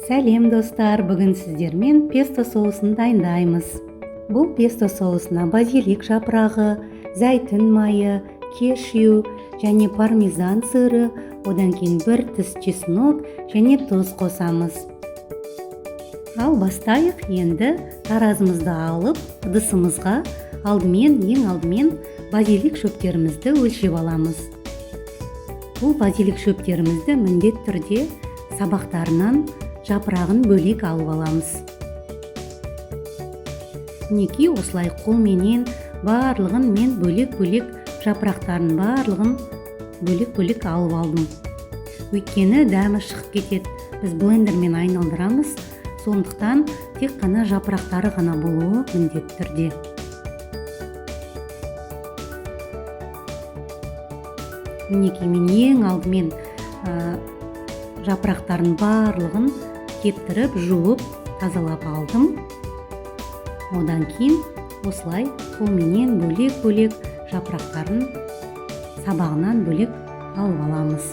Сәлем достар, бүгін сіздермен песто соусын дайындаймыз. Бұл песто соусына базилик жапырағы, зәйтүн майы, кешью және пармезан сыры, одан кейін бір тіс чеснок және тұз қосамыз. Ал бастайық. Енді таразымызды алып, ыдысымызға ең алдымен базилик шөптерімізді өлшеп аламыз. Бұл базилик шөптерімізді міндетті түрде сабақтарынан жапырағын бөлек алып аламыз. Мінекей осылай қолменен барлығын мен бөлек-бөлек жапырақтарын барлығын бөлек-бөлек алып алдым. Өйткені дәмі шығып кетеді. Біз блендермен айналдырамыз, сондықтан тек қана жапырақтары ғана болуы міндетті түрде. Мінекей мен ең алдымен жапырақтарын барлығын кептіріп, жуып, тазалап алдым. Одан кейін осылай қолменен бөлек-бөлек жапырақтарын сабағынан бөлек алып аламыз.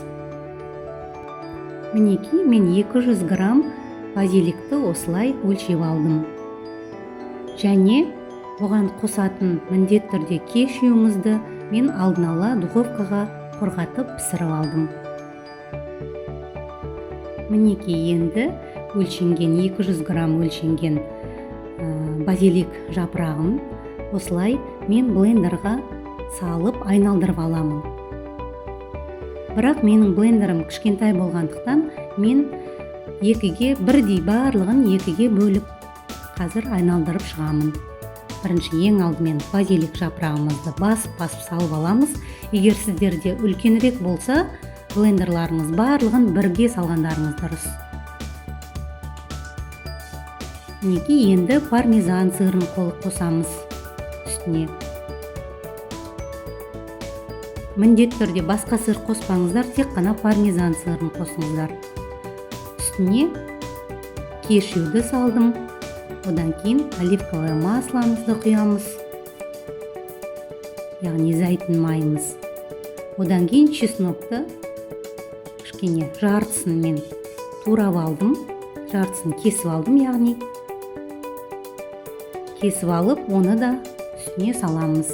Мінекей мен 200 грамм базиликті осылай өлшеп алдым. Және оған қосатын міндетті түрде кешьюмызды мен алдын ала духовкаға құрғатып пісіріп алдым. Мінекей енді өлшенген 200 грамм өлшенген базилик жапырағын осылай мен блендерға салып айналдырып аламын. Бірақ менің блендерім кішкентай болғандықтан мен барлығын екіге бөліп қазір айналдырып шығамын. Бірінші ең алдымен базилик жапырағымызды басып салып аламыз. Егер сіздерде үлкенірек болса, блендерларыңыз барлығын бірге салғандарыңыз дұрыс. Мінекей енді пармезан сырын қосамыз үстіне. Міндетті түрде басқа сыр қоспаңыздар, тек қана пармезан сырын қосыңыздар. Үстіне кешьюді салдым. Одан кейін оливковое масломызды құямыз, яғни зәйтүн майымыз. Одан кейін чеснокты кішкене жартысын мен турап алдым, жартысын кесіп алдым, яғни кесіп алып, оны да үстіне саламыз.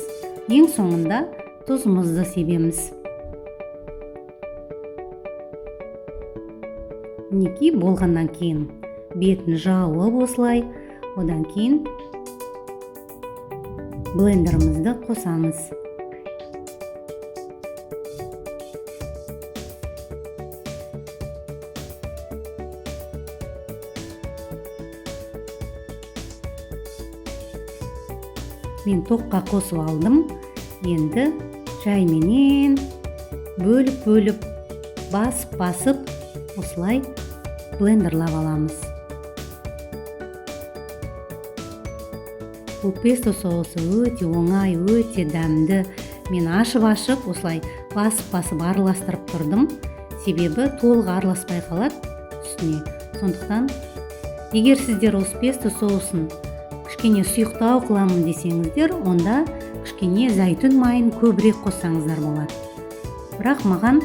Ең соңында тұзымызды себеміз. Мінекей болғаннан кейін бетін жауып осылай, одан кейін блендерімізді қосамыз. Мен тоққа қосып алдым. Енді жайменен бөліп басып осылай блендерлап аламыз. Бұл песто соусы өте оңай, өте дәмді. Мен ашып осылай басып араластырып тұрдым. Себебі толық араласпай қалады үстіне. Сондықтан егер сіздер осы песто соусын кішкене сұйықтау қыламын десеңіздер, онда кішкене зәйтүн майын көбірек қоссаңыздар болады. Бірақ маған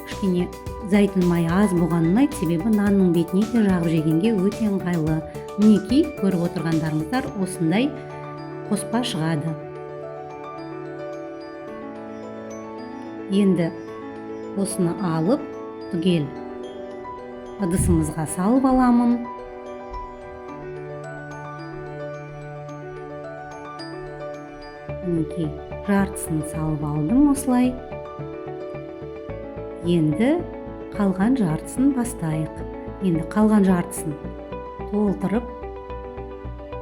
кішкене зәйтүн майы аз болғаны ұнайды, себебі нанның бетіне де жағып жегенге өте ыңғайлы. Мінекей көріп отырғандарыңыздар осындай қоспа шығады. Енді осыны алып, түгел ыдысымызға салып аламын. Мінекей жартысын салып алдым осылай. Енді қалған жартысын бастайық. Енді қалған жартысын толтырып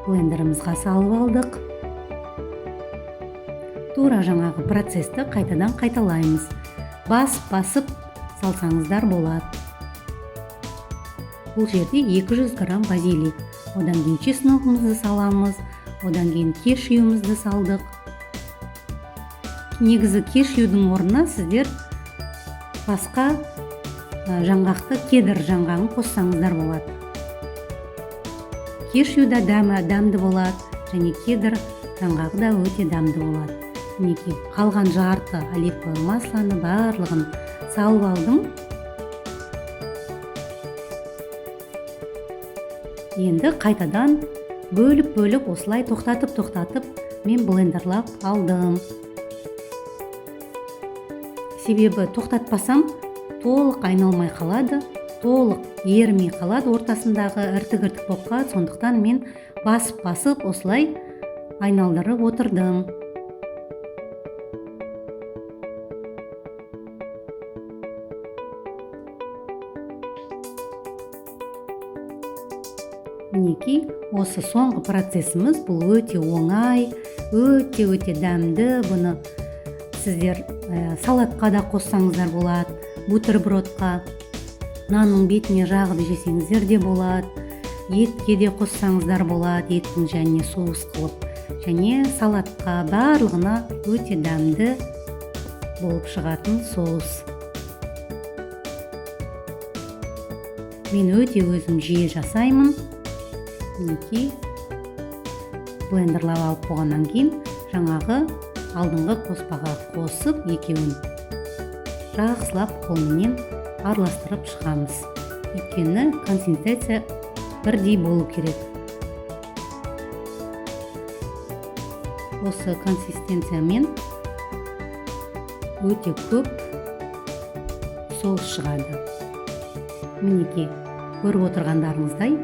блендерімізға салып алдық. Тура жаңағы процесті қайтадан қайталаймыз. Басып салсаңыздар болады. Бұл жерде 200 грамм базилик. Одан кейін чесногымызды саламыз. Одан кейін кешьюмызды салдық. Негізі кешьюдің орнына сіздер басқа жаңғақты, кедір жаңғағын қоссаңыздар болады. Кешьюда дәмді болады, және кедір жаңғағы да өте дәмді болады. Мінекей қалған жарты оливковое маслоны барлығын салып алдым. Енді қайтадан бөліп осылай тоқтатып мен блендерлап алдым. Себебі тоқтатпасам толық айналмай қалады, толық ерімей қалады, ортасындағы іртік болып қалады. Сондықтан мен басып осылай айналдырып отырдым. Мінекей, осы соңғы процесіміз. Бұл өте оңай, өте дәмді. Бұны сіздер салатқа да қоссаңыздар болады, бутербродқа, нанның бетіне жағып жесеңіздер де болады, етке де қоссаңыздар болады, еттің және соус қылып, және салатқа, барлығына өте дәмді болып шығатын соус. Мен өте өзім жиі жасаймын. Мінекей, блендерлап алып болғаннан кейін жаңағы алдыңғы қоспаға қосып, екеуін жақсылап қолмен араластырып шығамыз. Өйткені консистенция бірдей болу керек. Осы консистенциямен өте көп соус шығады. Мінекей, көріп отырғандарыңыздай,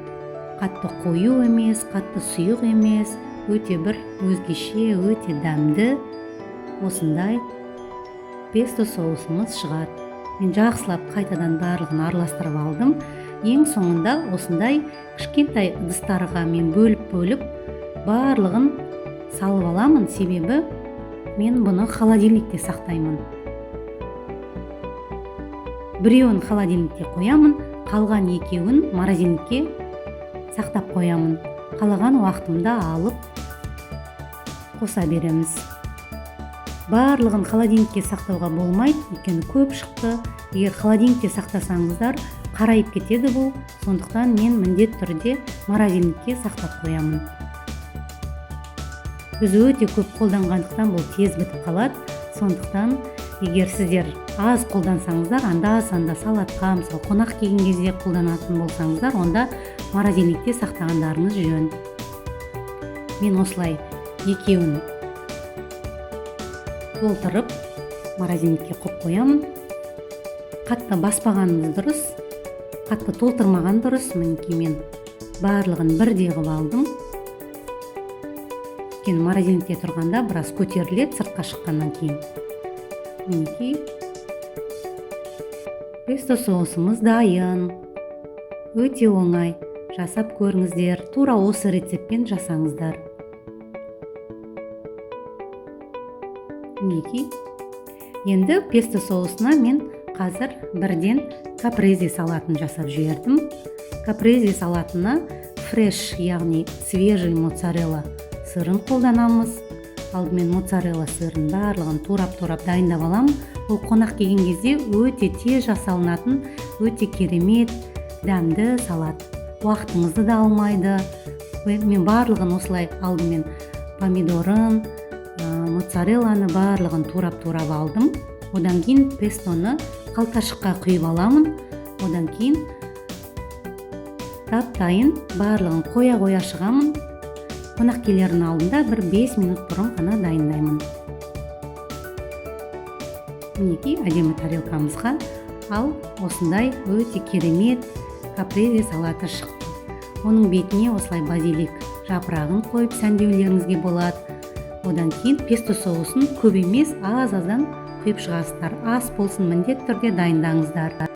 қатты қою емес, қатты сұйық емес, өте бір өзгеше, өте дәмді осындай песто соусымыз шығады. Мен жақсылап қайтадан барлығын араластырып алдым. Ең соңында осындай кішкентай ыдыстарға мен бөліп барлығын салып аламын, себебі мен бұны холодильникте сақтаймын. Біреуін холодильникте қоямын, қалған екеуін морозилникке сақтап қоямын. Қалаған уақытымда алып қоса береміз. Барлығын холодильникте сақтауға болмайды, өйткені көп шықты. Егер холодильникте сақтасаңыздар, қарайып кетеді бұл. Сондықтан мен міндетті түрде морозилникке сақтап қоямын. Біз өте көп қолданғандықтан бұл тез бітіп қалады. Сондықтан егер сіздер аз қолдансаңыздар, анда-санда салатқа, мысалы қонақ келген кезде қолданатын болсаңыздар, онда морозилникте сақтағандарыңыз жөн. Мен осылай екеуін толтырып морозилникке қойып қоямын. Қатты баспағанымыз дұрыс, қатты толтырмаған дұрыс. Мінекей, мен барлығын бірдей қылып алдым. Өйткені морозилникте тұрғанда біраз көтеріледі сыртқа шыққаннан кейін. Мінекей, песто соусымыз дайын. Өте оңай, жасап көріңіздер. Тура осы рецептпен жасаңыздар. Мінекей, енді песто соусына мен қазір бірден капрезе салатын жасап жібердім. Капрезе салатына фреш, яғни свежий моцарелла сырын қолданамыз. Алдымен моцарелла сырын барлығын турап дайындап аламын. Бұл қонақ келген кезде өте тез жасалынатын, өте керемет, дәмді салат. Уақытыңызды да алмайды. Мен барлығын осылай алдымен помидорын, моцарелланы барлығын турап алдым. Одан кейін пестоны қалташыққа құйып аламын. Одан кейін тап-тайын барлығын қоя шығамын. Қонақ келердің алдында бір 5 минут бұрын ғана дайындаймын. Мінекей, әдемі тарелкамызға ал осындай өте керемет капрезе салаты шықты. Оның бетіне осылай базилик жапырағын қойып сәндеулеріңізге болады. Одан кейін песто соусын көп емес, аз-аздан құйып шығасыздар. Ас болсын, міндетті түрде дайындаңыздар.